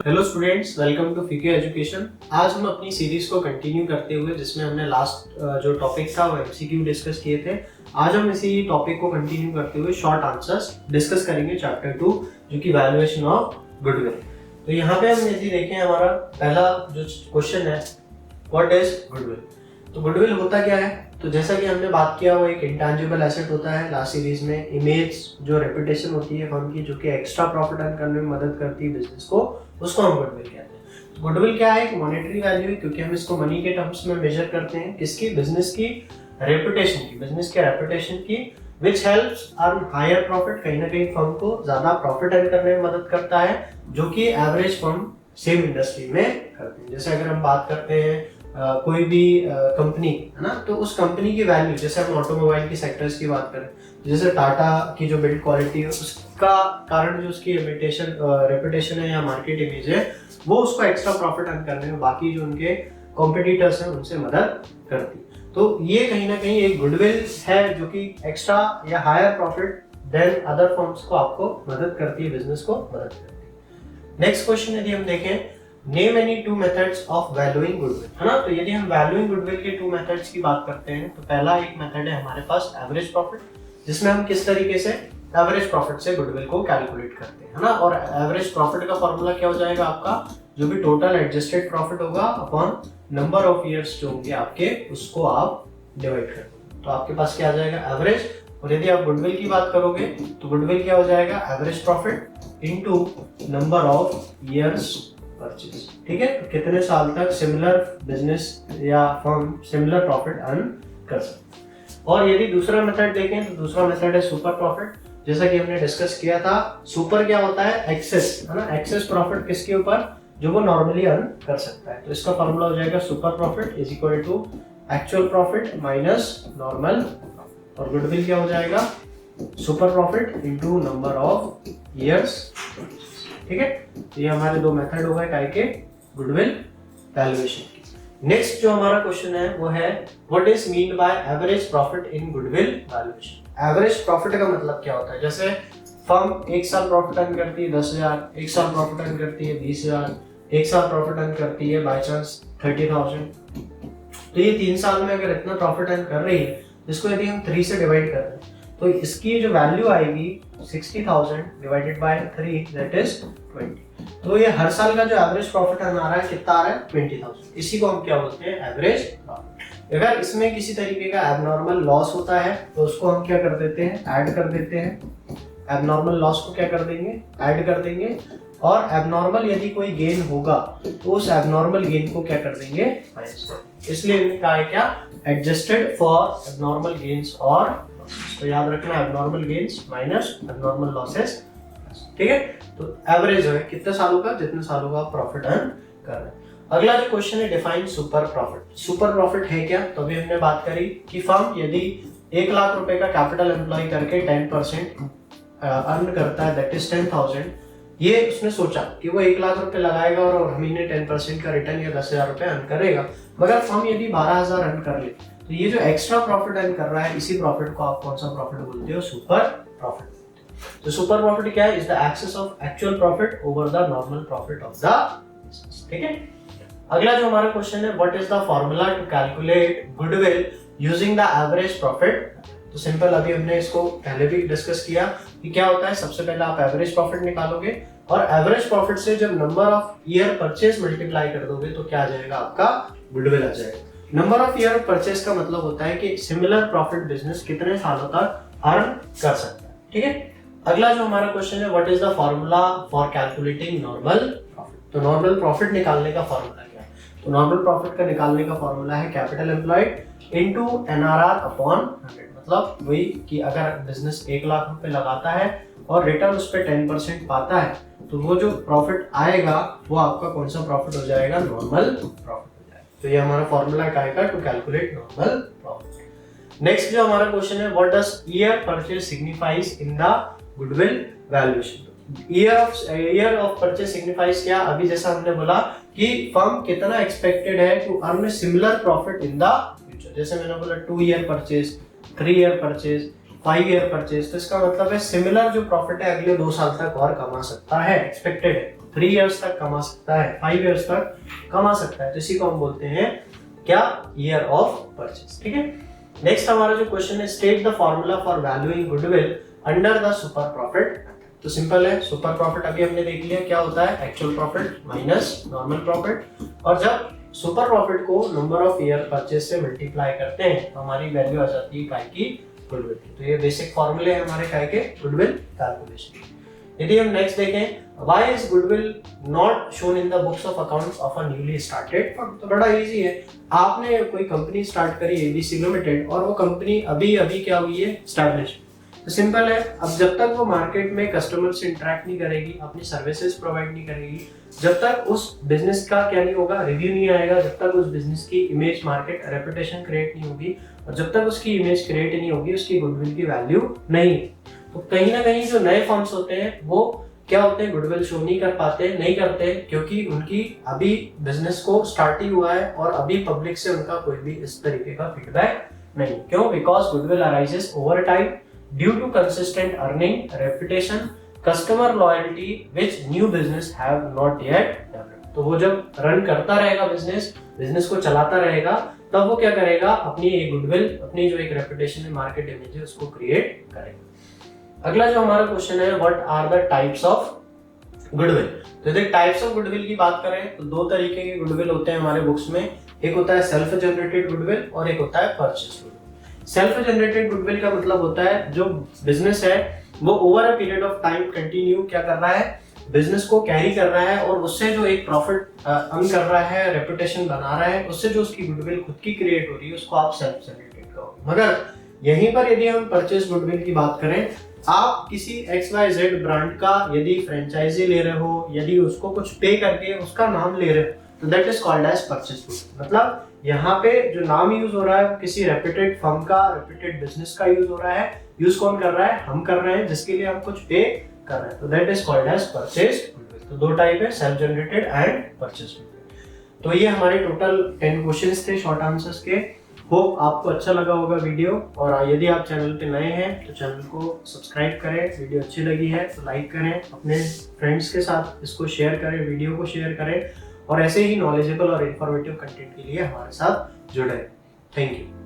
Hello students, welcome to फीके education. आज हम अपनी सीरीज को कंटिन्यू करते हुए, जिसमें हमने लास्ट जो टॉपिक था वो एमसीक्यू डिस्कस किए थे, आज हम इसी टॉपिक को कंटिन्यू करते हुए शॉर्ट आंसर्स डिस्कस करेंगे चैप्टर 2, जो कि वैल्यूएशन ऑफ गुडविल। तो यहाँ पे हम यदि देखें, हमारा पहला जो क्वेश्चन है, व्हाट इज गुडविल। तो गुडविल होता क्या है? तो जैसा कि हमने बात किया, वो एक इंटेंजिबल एसेट होता है। लास्ट सीरीज में इमेज, जो रेपुटेशन होती है फर्म की, जो कि एक्स्ट्रा प्रॉफिट अर्न करने में मदद करती है बिजनेस को, उसको हम गुडविल कहते हैं। तो गुडविल क्या है? एक मॉनेटरी वैल्यू है, क्योंकि हम इसको मनी के टर्म्स में मेजर करते हैं। किसकी? बिजनेस की रेपुटेशन की, बिजनेस के रेपुटेशन की, which helps earn higher profit. कहीं ना कहीं फर्म को ज्यादा प्रॉफिट अर्न करने में मदद करता है, जो कि एवरेज फर्म सेम इंडस्ट्री में करते हैं। जैसे अगर हम बात करते हैं कोई भी कंपनी है ना, तो उस कंपनी की वैल्यू, जैसे हम ऑटोमोबाइल की सेक्टर्स की बात करें, जैसे टाटा की जो बिल्ड क्वालिटी है, उसका कारण जो उसकी रेपुटेशन है या मार्केट इमेज है, वो उसको एक्स्ट्रा प्रॉफिट अर्न करने में बाकी जो उनके कॉम्पिटिटर्स हैं उनसे मदद करती है। तो ये कहीं ना कहीं एक गुडविल है, जो कि एक्स्ट्रा या higher profit than other firms को आपको मदद करती है, बिजनेस को मदद करती है। नेक्स्ट क्वेश्चन यदि हम देखें, name any two methods of valuing goodwill, है ना। तो यदि हम वैल्यूइंग गुडविल के टू मेथड्स की बात करते हैं, तो पहला एक मेथड है हमारे पास एवरेज प्रॉफिट, जिसमें हम किस तरीके से एवरेज प्रॉफिट से गुडविल को कैलकुलेट करते हैं, है ना। और एवरेज प्रॉफिट का फॉर्मूला क्या हो जाएगा आपका? जो भी टोटल एडजस्टेड प्रॉफिट होगा अपॉन नंबर ऑफ ईयर्स जो होंगे आपके, उसको आप डिवाइड कर दो, तो आपके पास क्या आ जाएगा? एवरेज। और यदि आप गुडविल की बात करोगे, तो गुडविल क्या हो जाएगा? Average profit into number of years purchase. ठीक है, तो कितने साल तक सिमिलर बिजनेस या फर्म सिमिलर प्रॉफिट अर्न कर सकते हैं। और यदि दूसरा मेथड देखें, तो दूसरा मेथड है सुपर प्रॉफिट। जैसा कि हमने डिस्कस किया था, सुपर क्या होता है? एक्सेस, है ना। एक्सेस प्रॉफिट किसके ऊपर? जो वो नॉर्मली अर्न कर सकता है। तो इसका फॉर्मूला हो जाएगा super profit is equal to actual profit minus normal profit. और गुडविल क्या हो जाएगा? Super profit into number of years. ठीक है, तो ये हमारे दो मेथड हो गए काय के गुडविल वैल्यूएशन की। नेक्स्ट जो हमारा क्वेश्चन है वो है, what is mean by average profit in goodwill valuation. Average profit का मतलब क्या होता है? जैसे फर्म एक साल प्रॉफिट अर्न करती है 10,000, एक साल प्रॉफिट अर्न करती है 20,000, एक साल प्रॉफिट अर्न करती है बाय चांस 30,000। तो ये 3 साल में अगर इतना प्रॉफिट अर्न कर रही है, इसको यदि हम 3 से डिवाइड कर रहे हैं, तो इसकी जो वैल्यू आएगी 60,000 डिवाइडेड बाय 3, दैट इज 20। तो ये हर साल का जो एवरेज प्रॉफिट आ रहा है, कितना आ रहा है? 20,000। इसी को हम क्या बोलते हैं? Average profit. अगर इसमें किसी तरीके का एबनॉर्मल लॉस होता है, तो उसको हम क्या कर देते हैं? ऐड कर देते हैं। एबनॉर्मल लॉस को क्या कर देंगे? ऐड कर देंगे। और एबनॉर्मल यदि कोई गेन होगा, तो उस एबनॉर्मल गेन को क्या कर देंगे? माइनस कर देंगे। इसलिए इन्हें कहा है क्या? एडजस्टेड फॉर एबनॉर्मल गेन्स और लॉसेस। तो याद रखना, abnormal gains minus abnormal losses. ठीक है, तो एवरेज है कितने सालों का? जितने सालों का प्रॉफिट अर्न कर रहे हैं। अगला जो क्वेश्चन है, define super profit. Super profit है क्या? तो अभी हमने बात करी कि फर्म यदि 1 लाख रुपए का कैपिटल एम्प्लॉय करके 10% अर्न करता है, दैट इज 10,000। ये उसने सोचा कि वो 1 लाख रुपए लगाएगा और महीने 10% का रिटर्न या 10,000 रुपए अर्न करेगा। मगर फर्म यदि 12,000 अर्न कर ले, तो ये जो एक्स्ट्रा प्रॉफिट अर्न कर रहा है, इसी प्रॉफिट को आप कौन सा प्रॉफिट बोलते हो? Super profit. तो सुपर प्रॉफिट क्या है? Is the excess of actual profit over the normal profit of the business. ठीक है, अगला जो हमारा क्वेश्चन है, what is the formula to calculate goodwill using the average profit. तो सिंपल, अभी हमने इसको पहले भी डिस्कस किया कि क्या होता है। सबसे पहले आप एवरेज प्रॉफिट निकालोगे, और एवरेज प्रॉफिट से जब number of year purchase multiply कर दोगे, तो क्या आ जाएगा? आपका गुडविल आ जाएगा। नंबर ऑफ ईयर परचेज का मतलब होता है कि सिमिलर प्रॉफिट बिजनेस कितने सालों तक अर्न कर सकता है। ठीक है, अगला जो हमारा क्वेश्चन है, what is the formula for calculating normal profit. तो नॉर्मल प्रॉफिट निकालने का फॉर्मूला क्या है? तो नॉर्मल प्रॉफिट का निकालने का फॉर्मूला है capital employed into NRR upon 100। मतलब वही कि अगर बिजनेस 1 लाख रुपए लगाता है और रिटर्न उस पर 10% पाता है, तो वो जो प्रॉफिट आएगा वो आपका कौन सा प्रॉफिट हो जाएगा? नॉर्मल प्रॉफिट हो जाएगा। तो ये हमारा फॉर्मूला क्या है to calculate normal profit. Next जो हमारा क्वेश्चन है, what does year purchase signifies in the goodwill valuation. Year of purchase signifies क्या? अभी जैसा हमने बोला कि फर्म कितना एक्सपेक्टेड है to earn similar profit in the future. जैसे मैंने बोला 2 year purchase, 3 year purchase, 5 year purchase, तो इसका मतलब है सिमिलर जो प्रॉफिट है अगले 2 साल तक और कमा सकता है, एक्सपेक्टेड है। 3 इयर्स तक कमा सकता है, 5 इयर्स तक कमा सकता है, तो इसी को हम बोलते हैं क्या, ईयर ऑफ परचेस। ठीक है, नेक्स्ट हमारा जो क्वेश्चन है, state the formula for valuing goodwill under the super profit. तो सिंपल है, सुपर प्रॉफिट अभी हमने देख लिया क्या होता है, actual profit minus normal profit, और जब सुपर प्रॉफिट को नंबर ऑफ ईयर परचेस से मल्टीप्लाई करते हैं तो हमारी वैल्यू आ जाती है काय की, गुडविल। तो ये बेसिक फॉर्मूले हैं हमारे काय के, गुडविल कैलकुलेशन। यदि हम नेक्स्ट देखें, why is goodwill not shown in the books of accounts of a newly started firm. तो बड़ा इजी है, आपने कोई कंपनी स्टार्ट करी एबीसी लिमिटेड और वो कंपनी अभी अभी क्या हुई है, एस्टैब्लिश। तो सिंपल है, अब जब तक वो मार्केट में कस्टमर से इंटरेक्ट नहीं करेगी, अपनी सर्विसेज प्रोवाइड नहीं करेगी, जब तक उस बिजनेस का क्या नहीं होगा, रिव्यू नहीं आएगा, जब तक उस बिजनेस की इमेज, मार्केट रेपुटेशन क्रिएट नहीं होगी, और जब तक उसकी इमेज क्रिएट नहीं होगी, उसकी गुडविल की वैल्यू नहीं है। तो कहीं ना कहीं जो नए फर्म्स होते हैं वो क्या होते हैं, गुडविल शो नहीं कर पाते, नहीं करते, क्योंकि उनकी अभी बिजनेस को स्टार्ट ही हुआ है और अभी पब्लिक से उनका कोई भी इस तरीके का फीडबैक नहीं। क्यों? Because goodwill arises over time due to consistent earning, reputation, customer loyalty which new business have not yet developed. तो वो जब रन करता रहेगा बिजनेस को चलाता रहेगा, तब वो क्या करेगा, अपनी एक गुडविल, अपनी जो एक रेपुटेशन है, मार्केट इमेज है, उसको क्रिएट करेगा। अगला जो हमारा क्वेश्चन है, what are the types of goodwill. तो यदि टाइप्स ऑफ गुडविल की बात करें तो 2 तरीके के गुडविल होते हैं हमारे बुक्स में, एक होता है सेल्फ जनरेटेड गुडविल और एक होता है purchase goodwill. Self generated goodwill का मतलब होता है जो बिजनेस है वो over a period of time continue क्या कर रहा है, बिजनेस को कैरी कर रहा है, और उससे जो एक प्रॉफिट अर्न कर रहा है, रेपुटेशन बना रहा है, उससे जो उसकी गुडविल खुद की क्रिएट हो रही है, उसको आप सेल्फ जनरेटेड कहोगे। मगर यहीं पर यदि हम परचेज गुडविल की बात करें, आप किसी XYZ ब्रांड का यदि फ्रेंचाइजी ले रहे हो, यदि उसको कुछ पे करके उसका नाम ले रहे हो, तो that is called as purchase goodwill. मतलब यहाँ पे जो नाम यूज हो रहा है वो किसी रेप्यूटेड फर्म का, रेप्यूटेड बिजनेस का यूज हो रहा है। यूज कौन कर रहा है, हम कर रहे हैं, जिसके लिए हम कुछ पे कर रहे हैं, तो that is called as purchase goodwill. तो 2 टाइप है, self generated and purchase goodwill. तो ये हमारे टोटल 10 क्वेश्चंस थे शॉर्ट आंसर्स के। होप आपको अच्छा लगा होगा वीडियो, और यदि आप चैनल पे नए हैं तो चैनल को सब्सक्राइब करें, वीडियो अच्छी लगी है तो लाइक करें, अपने फ्रेंड्स के साथ इसको शेयर करें, वीडियो को शेयर करें, और ऐसे ही नॉलेजेबल और इन्फॉर्मेटिव कंटेंट के लिए हमारे साथ जुड़े। Thank you.